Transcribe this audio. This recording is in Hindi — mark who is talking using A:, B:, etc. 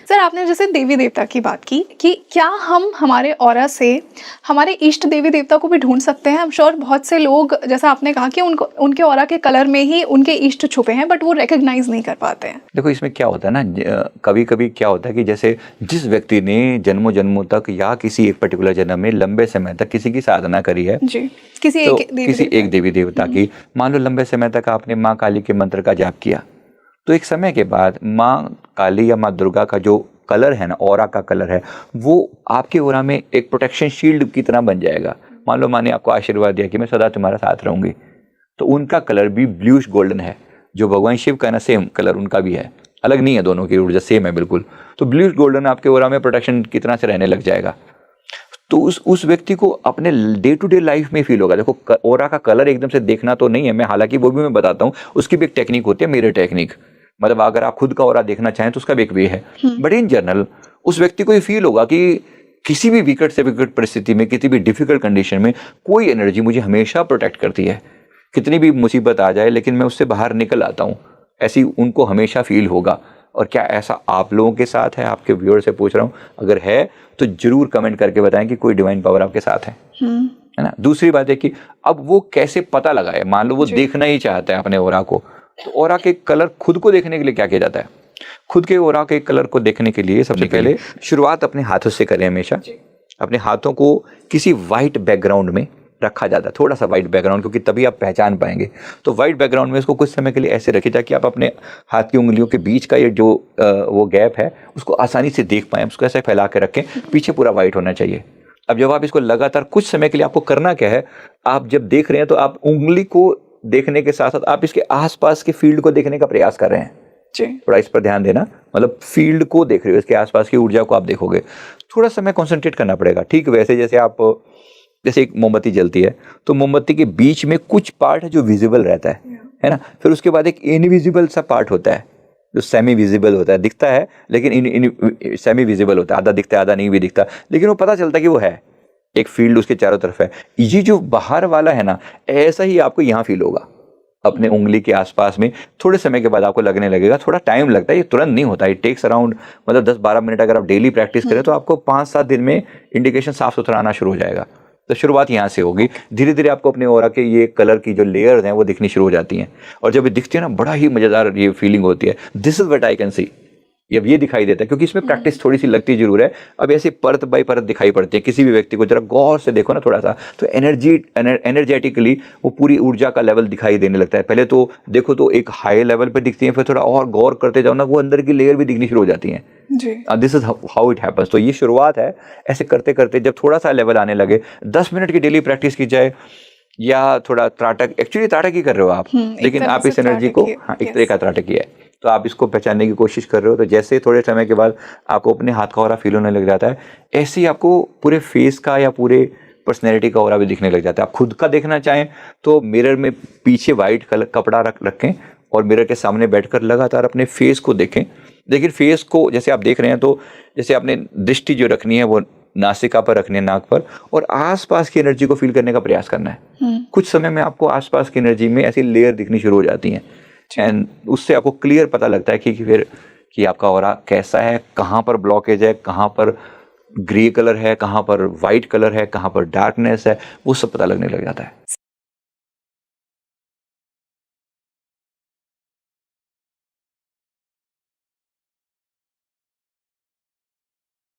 A: सर आपने जैसे देवी देवता की बात की कि क्या हम हमारे ऑरा से हमारे इष्ट देवी देवता को भी ढूंढ सकते हैं? I'm श्योर बहुत से लोग, जैसा आपने कहा कि उनको उनके ऑरा के कलर में ही उनके इष्ट छुपे हैं, बट वो रिकॉग्नाइज नहीं कर पाते हैं।
B: देखो इसमें क्या होता है ना, कभी कभी क्या होता है कि जैसे जिस व्यक्ति ने जन्मों जन्मों तक या किसी एक पर्टिकुलर जन्म में लंबे समय तक किसी की साधना करी है
A: जी, किसी
B: तो
A: एक
B: देवी देवता की, मान लो लंबे समय तक आपने माँ काली के मंत्र का जाप किया, तो एक समय के बाद माँ काली या माँ दुर्गा का जो कलर है ना, ऑरा का कलर है, वो आपके ऑरा में एक प्रोटेक्शन शील्ड की तरह बन जाएगा। मान लो माँ ने आपको आशीर्वाद दिया कि मैं सदा तुम्हारा साथ रहूंगी, तो उनका कलर भी ब्लूइश गोल्डन है। जो भगवान शिव का ना, सेम कलर उनका भी है, अलग नहीं है, दोनों की ऊर्जा सेम है बिल्कुल। तो ब्लूइश गोल्डन आपके ऑरा में प्रोटेक्शन की तरह से रहने लग जाएगा। तो उस व्यक्ति को अपने डे टू डे लाइफ में फील होगा। देखो ऑरा का कलर एकदम से देखना तो नहीं है, मैं हालांकि वो भी मैं बताता हूँ, उसकी भी एक टेक्निक होती है, मिरर टेक्निक। मतलब अगर आप खुद का ऑरा देखना चाहें तो उसका भी एक वे है, बट इन जनरल उस व्यक्ति को ये फील होगा कि किसी भी विकट से विकट परिस्थिति में, किसी भी डिफिकल्ट कंडीशन में कोई एनर्जी मुझे हमेशा प्रोटेक्ट करती है। कितनी भी मुसीबत आ जाए लेकिन मैं उससे बाहर निकल आता हूँ, ऐसी उनको हमेशा फील होगा। और क्या ऐसा आप लोगों के साथ है? आपके व्यूअर से पूछ रहा हूँ, अगर है तो जरूर कमेंट करके बताएं कि कोई डिवाइन पावर आपके साथ है ना। दूसरी बात है कि अब वो कैसे पता लगाए। मान लो वो देखना ही चाहता है अपने ऑरा को, तो ऑरा के कलर खुद को देखने के लिए क्या किया जाता है? खुद के ऑरा के कलर को देखने के लिए सबसे पहले शुरुआत अपने हाथों से करें। हमेशा अपने हाथों को किसी वाइट बैकग्राउंड में रखा जाता है, थोड़ा सा वाइट बैकग्राउंड, क्योंकि तभी आप पहचान पाएंगे। तो वाइट बैकग्राउंड में इसको कुछ समय के लिए ऐसे रखिए ताकि आप अपने हाथ की उंगलियों के बीच का ये जो वो गैप है उसको आसानी से देख पाएं। उसको ऐसे फैला के रखें, पीछे पूरा वाइट होना चाहिए। अब जब आप इसको लगातार कुछ समय के लिए, आपको करना क्या है, आप जब देख रहे हैं तो आप उंगली को देखने के साथ साथ आप इसके आसपास के फील्ड को देखने का प्रयास कर रहे हैं। थोड़ा इस पर ध्यान देना, मतलब फील्ड को देख रहे हो, इसके आसपास की ऊर्जा को आप देखोगे। थोड़ा समय कॉन्सेंट्रेट करना पड़ेगा। ठीक वैसे जैसे आप, जैसे एक मोमबत्ती जलती है तो मोमबत्ती के बीच में कुछ पार्ट है जो विजिबल रहता है ना। फिर उसके बाद एक इनविजिबल सा पार्ट होता है जो सेमी विजिबल होता है, दिखता है लेकिन सेमी विजिबल होता है, आधा दिखता है आधा नहीं भी दिखता, लेकिन वो पता चलता है कि वो है, एक फील्ड उसके चारों तरफ है। ये जो बाहर वाला है ना, ऐसा ही आपको यहाँ फील होगा अपने उंगली के आसपास में। थोड़े समय के बाद आपको लगने लगेगा, थोड़ा टाइम लगता है, ये तुरंत नहीं होता, ये टेक्स अराउंड मतलब 10-12 मिनट। अगर आप डेली प्रैक्टिस करें तो आपको 5-7 दिन में इंडिकेशन साफ सुथरा आना शुरू हो जाएगा। तो शुरुआत यहाँ से होगी, धीरे धीरे आपको अपने ऑरा के ये कलर की जो लेयर्स हैं वो दिखनी शुरू हो जाती हैं। और जब ये दिखती है ना, बड़ा ही मजेदार ये फीलिंग होती है। This is what I can see. अब ये दिखाई देता है क्योंकि इसमें प्रैक्टिस थोड़ी सी लगती जरूर है। अब ऐसे परत बाई परत दिखाई पड़ती है। किसी भी व्यक्ति को जरा गौर से देखो ना थोड़ा सा, तो एनर्जेटिकली वो पूरी ऊर्जा का लेवल दिखाई देने लगता है। पहले तो देखो तो एक हाई लेवल पे दिखती है, फिर थोड़ा और गौर करते जाओ ना, वो अंदर की लेयर भी दिखनी शुरू हो जाती है। This is how it happens. तो ये शुरुआत है। ऐसे करते करते जब थोड़ा सा लेवल आने लगे, 10 मिनट की डेली प्रैक्टिस की जाए, या थोड़ा त्राटक, एक्चुअली त्राटक ही कर रहे हो आप, लेकिन आप इस एनर्जी को, हाँ, एक तरह का त्राटक ही है, तो आप इसको पहचानने की कोशिश कर रहे हो। तो जैसे थोड़े समय के बाद आपको अपने हाथ का ऑरा फील होने लग जाता है, ऐसे ही आपको पूरे फेस का या पूरे पर्सनैलिटी का ऑरा भी दिखने लग जाता है। आप खुद का देखना चाहें तो मिरर में पीछे वाइट कलर कपड़ा रखें और मिरर के सामने बैठकर लगातार अपने फेस को देखें। लेकिन फेस को जैसे आप देख रहे हैं तो जैसे आपने दृष्टि जो रखनी है वो नासिका पर रखनी है, नाक पर, और आसपास की एनर्जी को फील करने का प्रयास करना है। कुछ समय में आपको आसपास की एनर्जी में ऐसी लेयर दिखनी शुरू हो जाती हैं, एंड उससे आपको क्लियर पता लगता है कि फिर कि आपका ऑरा कैसा है, कहाँ पर ब्लॉकेज है, कहाँ पर ग्रे कलर है, कहाँ पर वाइट कलर है, कहाँ पर डार्कनेस है, वो सब पता लगने लग जाता है।